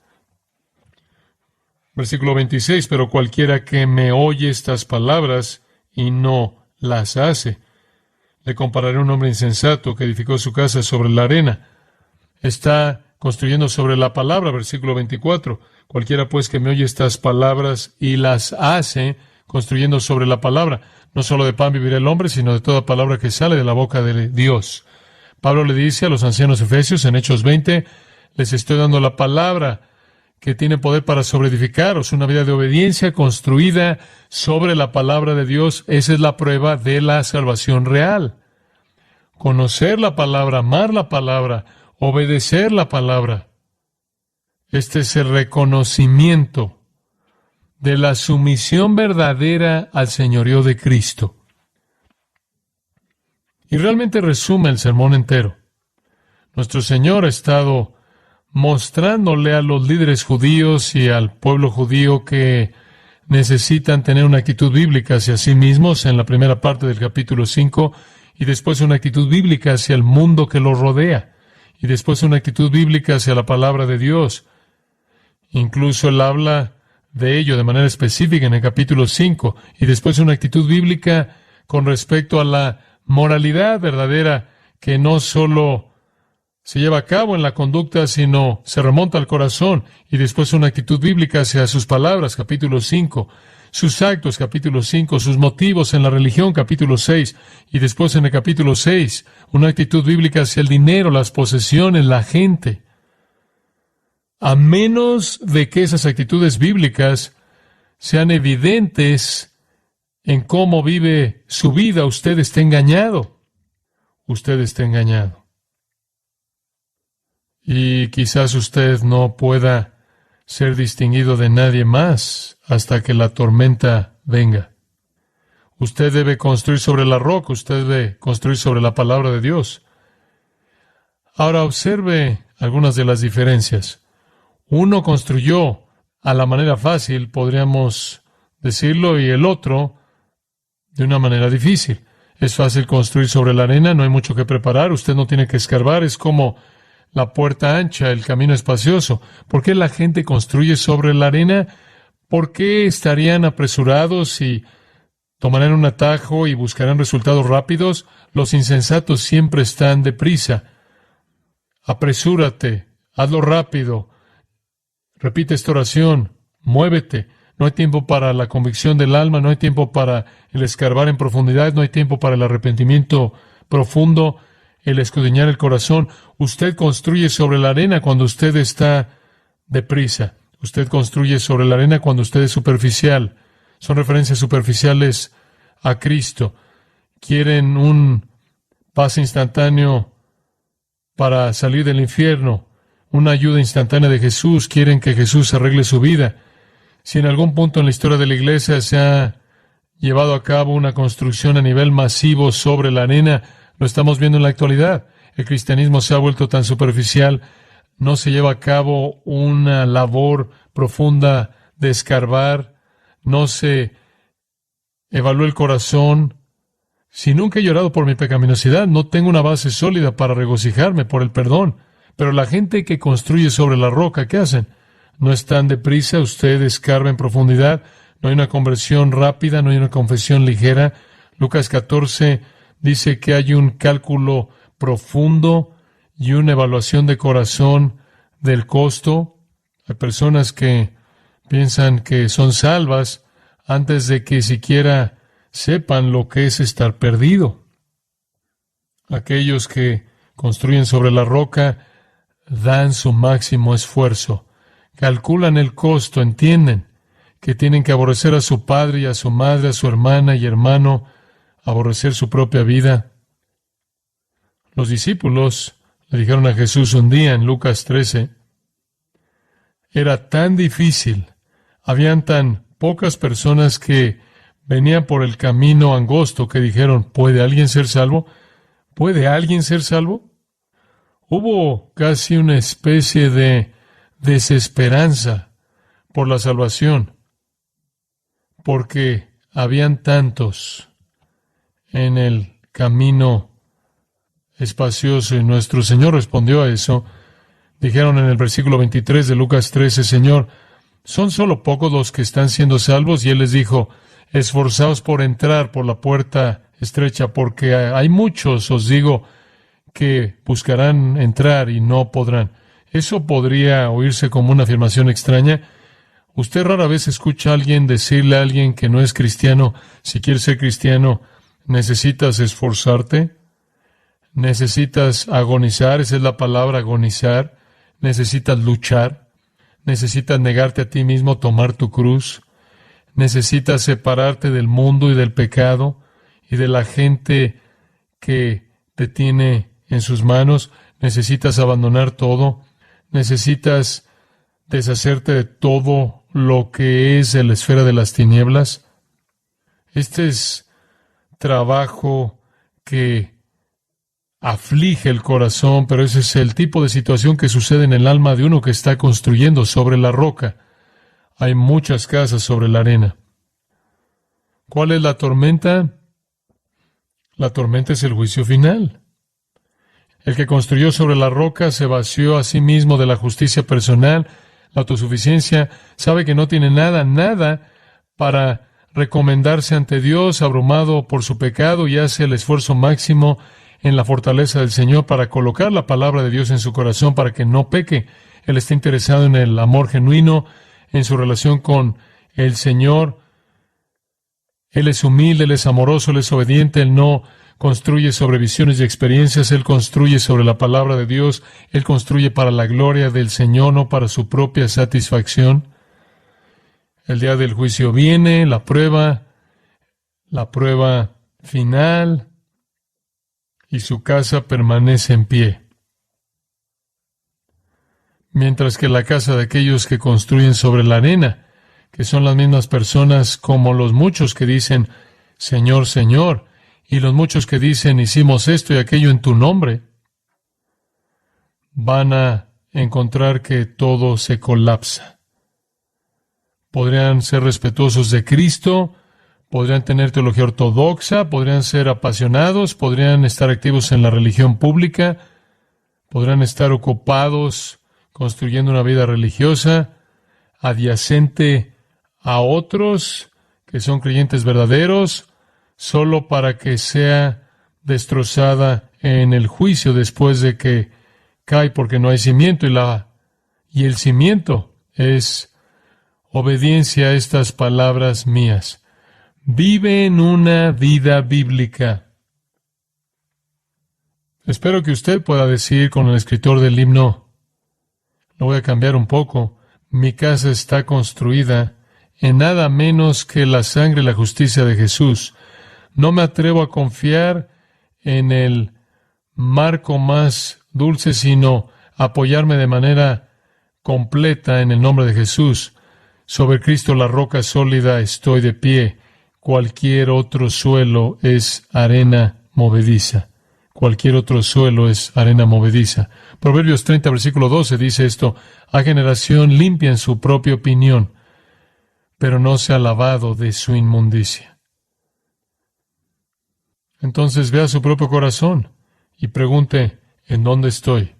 Versículo 26, pero cualquiera que me oye estas palabras y no las hace, le compararé a un hombre insensato que edificó su casa sobre la arena. Está construyendo sobre la palabra, versículo 24. Cualquiera pues que me oye estas palabras y las hace, construyendo sobre la palabra. No solo de pan vivirá el hombre, sino de toda palabra que sale de la boca de Dios. Pablo le dice a los ancianos efesios en Hechos 20, les estoy dando la palabra que tiene poder para sobreedificaros, una vida de obediencia construida sobre la palabra de Dios. Esa es la prueba de la salvación real. Conocer la palabra, amar la palabra, obedecer la palabra. Este es el reconocimiento de la sumisión verdadera al señorío de Cristo. Y realmente resume el sermón entero. Nuestro Señor ha estado mostrándole a los líderes judíos y al pueblo judío que necesitan tener una actitud bíblica hacia sí mismos en la primera parte del capítulo 5, y después una actitud bíblica hacia el mundo que los rodea, y después una actitud bíblica hacia la palabra de Dios. Incluso él habla de ello de manera específica en el capítulo 5, y después una actitud bíblica con respecto a la moralidad verdadera que no solo se lleva a cabo en la conducta, sino se remonta al corazón, y después una actitud bíblica hacia sus palabras, capítulo 5, sus actos, capítulo 5, sus motivos en la religión, capítulo 6, y después en el capítulo 6, una actitud bíblica hacia el dinero, las posesiones, la gente. A menos de que esas actitudes bíblicas sean evidentes en cómo vive su vida, usted está engañado. Usted está engañado. Y quizás usted no pueda ser distinguido de nadie más hasta que la tormenta venga. Usted debe construir sobre la roca, usted debe construir sobre la palabra de Dios. Ahora observe algunas de las diferencias. Uno construyó a la manera fácil, podríamos decirlo, y el otro de una manera difícil. Es fácil construir sobre la arena, no hay mucho que preparar, usted no tiene que escarbar, es como la puerta ancha, el camino espacioso. ¿Por qué la gente construye sobre la arena? ¿Por qué estarían apresurados y tomarán un atajo y buscarán resultados rápidos? Los insensatos siempre están deprisa. Apresúrate, hazlo rápido. Repite esta oración, muévete. No hay tiempo para la convicción del alma, no hay tiempo para el escarbar en profundidad, no hay tiempo para el arrepentimiento profundo, el escudriñar el corazón. Usted construye sobre la arena cuando usted está deprisa. Usted construye sobre la arena cuando usted es superficial. Son referencias superficiales a Cristo. Quieren un pase instantáneo para salir del infierno, una ayuda instantánea de Jesús. Quieren que Jesús arregle su vida. Si en algún punto en la historia de la iglesia se ha llevado a cabo una construcción a nivel masivo sobre la arena, lo estamos viendo en la actualidad. El cristianismo se ha vuelto tan superficial. No se lleva a cabo una labor profunda de escarbar. No se evalúa el corazón. Si nunca he llorado por mi pecaminosidad, no tengo una base sólida para regocijarme por el perdón. Pero la gente que construye sobre la roca, ¿qué hacen? No están deprisa, usted escarba en profundidad. No hay una conversión rápida, no hay una confesión ligera. Lucas 14 dice que hay un cálculo profundo y una evaluación de corazón del costo. Hay personas que piensan que son salvas antes de que siquiera sepan lo que es estar perdido. Aquellos que construyen sobre la roca dan su máximo esfuerzo, calculan el costo, entienden que tienen que aborrecer a su padre y a su madre, a su hermana y hermano, aborrecer su propia vida. Los discípulos le dijeron a Jesús un día en Lucas 13, era tan difícil, habían tan pocas personas que venían por el camino angosto que dijeron, ¿puede alguien ser salvo? ¿Puede alguien ser salvo? Hubo casi una especie de desesperanza por la salvación, porque habían tantos en el camino espacioso, y nuestro Señor respondió a eso. Dijeron en el versículo 23 de Lucas 13, Señor, ¿son solo pocos los que están siendo salvos? Y Él les dijo, esforzaos por entrar por la puerta estrecha, porque hay muchos, os digo, que buscarán entrar y no podrán. Eso podría oírse como una afirmación extraña. Usted rara vez escucha a alguien decirle a alguien que no es cristiano, si quieres ser cristiano, necesitas esforzarte, necesitas agonizar, esa es la palabra, agonizar, necesitas luchar, necesitas negarte a ti mismo, tomar tu cruz, necesitas separarte del mundo y del pecado y de la gente que te tiene en sus manos, necesitas abandonar todo, necesitas deshacerte de todo lo que es de la esfera de las tinieblas. Este es trabajo que aflige el corazón, pero ese es el tipo de situación que sucede en el alma de uno que está construyendo sobre la roca. Hay muchas casas sobre la arena. ¿Cuál es la tormenta? La tormenta es el juicio final. El que construyó sobre la roca se vació a sí mismo de la justicia personal, la autosuficiencia, sabe que no tiene nada para recomendarse ante Dios, abrumado por su pecado, y hace el esfuerzo máximo en la fortaleza del Señor para colocar la palabra de Dios en su corazón para que no peque. Él está interesado en el amor genuino, en su relación con el Señor. Él es humilde, Él es amoroso, Él es obediente, Él no construye sobre visiones y experiencias, Él construye sobre la palabra de Dios, Él construye para la gloria del Señor, no para su propia satisfacción. El día del juicio viene, la prueba final, y su casa permanece en pie. Mientras que la casa de aquellos que construyen sobre la arena, que son las mismas personas como los muchos que dicen, Señor, Señor, y los muchos que dicen, hicimos esto y aquello en tu nombre, van a encontrar que todo se colapsa. Podrían ser respetuosos de Cristo, podrían tener teología ortodoxa, podrían ser apasionados, podrían estar activos en la religión pública, podrían estar ocupados construyendo una vida religiosa adyacente a otros que son creyentes verdaderos, solo para que sea destrozada en el juicio después de que cae porque no hay cimiento, y el cimiento es obediencia a estas palabras mías. Vive en una vida bíblica. Espero que usted pueda decir con el escritor del himno, lo voy a cambiar un poco, Mi casa está construida en nada menos que la sangre y la justicia de Jesús. No me atrevo a confiar en el marco más dulce, sino apoyarme de manera completa en el nombre de Jesús. Sobre Cristo, la roca sólida, estoy de pie. Cualquier otro suelo es arena movediza. Cualquier otro suelo es arena movediza. Proverbios 30, versículo 12 dice esto: «Hay generación limpia en su propia opinión, pero no se ha lavado de su inmundicia». Entonces vea su propio corazón y pregunte: ¿en dónde estoy?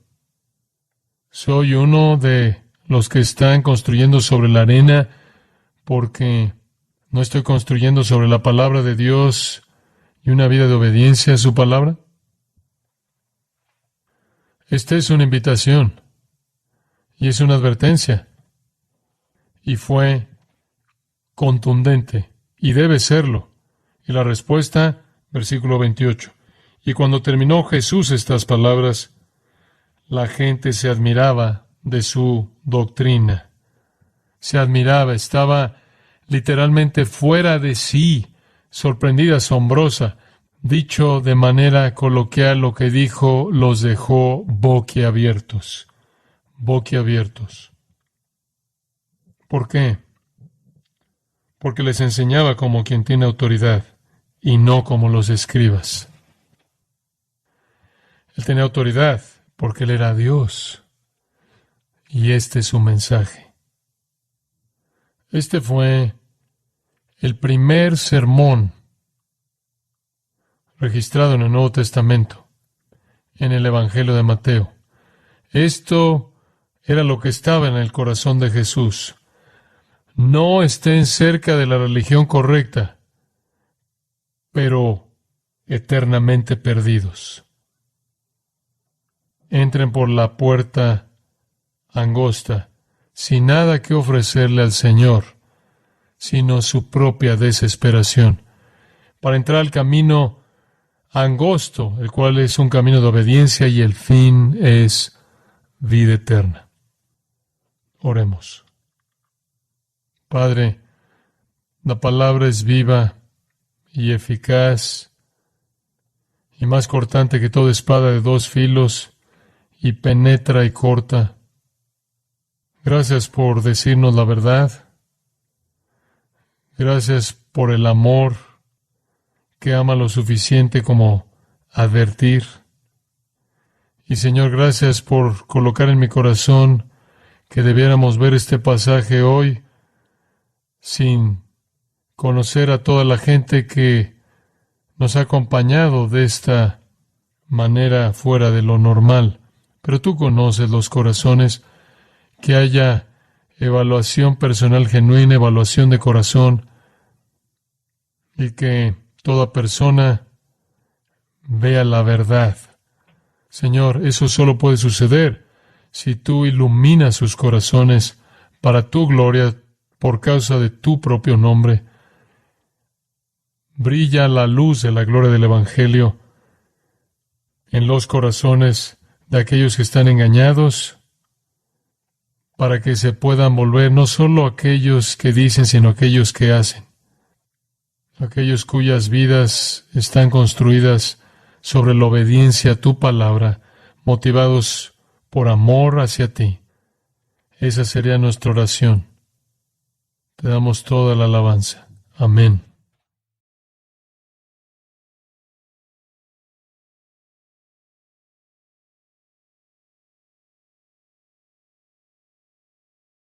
¿Soy uno de los que están construyendo sobre la arena porque no estoy construyendo sobre la palabra de Dios y una vida de obediencia a su palabra? Esta es una invitación y es una advertencia, y fue contundente, y debe serlo. Y la respuesta, versículo 28. Y cuando terminó Jesús estas palabras, la gente se admiraba de su doctrina. Se admiraba, estaba literalmente fuera de sí, sorprendida, asombrosa. Dicho de manera coloquial, lo que dijo los dejó boquiabiertos. Boquiabiertos. ¿Por qué? Porque les enseñaba como quien tiene autoridad y no como los escribas. Él tenía autoridad porque él era Dios. Y este es su mensaje. Este fue el primer sermón registrado en el Nuevo Testamento, en el Evangelio de Mateo. Esto era lo que estaba en el corazón de Jesús. No estén cerca de la religión correcta, pero eternamente perdidos. Entren por la puerta angosta, sin nada que ofrecerle al Señor, sino su propia desesperación, para entrar al camino angosto, el cual es un camino de obediencia y el fin es vida eterna. Oremos. Padre, la palabra es viva y eficaz y más cortante que toda espada de dos filos, y penetra y corta. Gracias por decirnos la verdad. Gracias por el amor que ama lo suficiente como advertir. Y Señor, gracias por colocar en mi corazón que debiéramos ver este pasaje hoy sin conocer a toda la gente que nos ha acompañado de esta manera fuera de lo normal. Pero tú conoces los corazones, que haya evaluación personal genuina, evaluación de corazón, y que toda persona vea la verdad. Señor, eso solo puede suceder si tú iluminas sus corazones para tu gloria, por causa de tu propio nombre. Brilla la luz de la gloria del Evangelio en los corazones de aquellos que están engañados, para que se puedan volver no solo aquellos que dicen, sino aquellos que hacen. Aquellos cuyas vidas están construidas sobre la obediencia a tu palabra, motivados por amor hacia ti. Esa sería nuestra oración. Te damos toda la alabanza. Amén.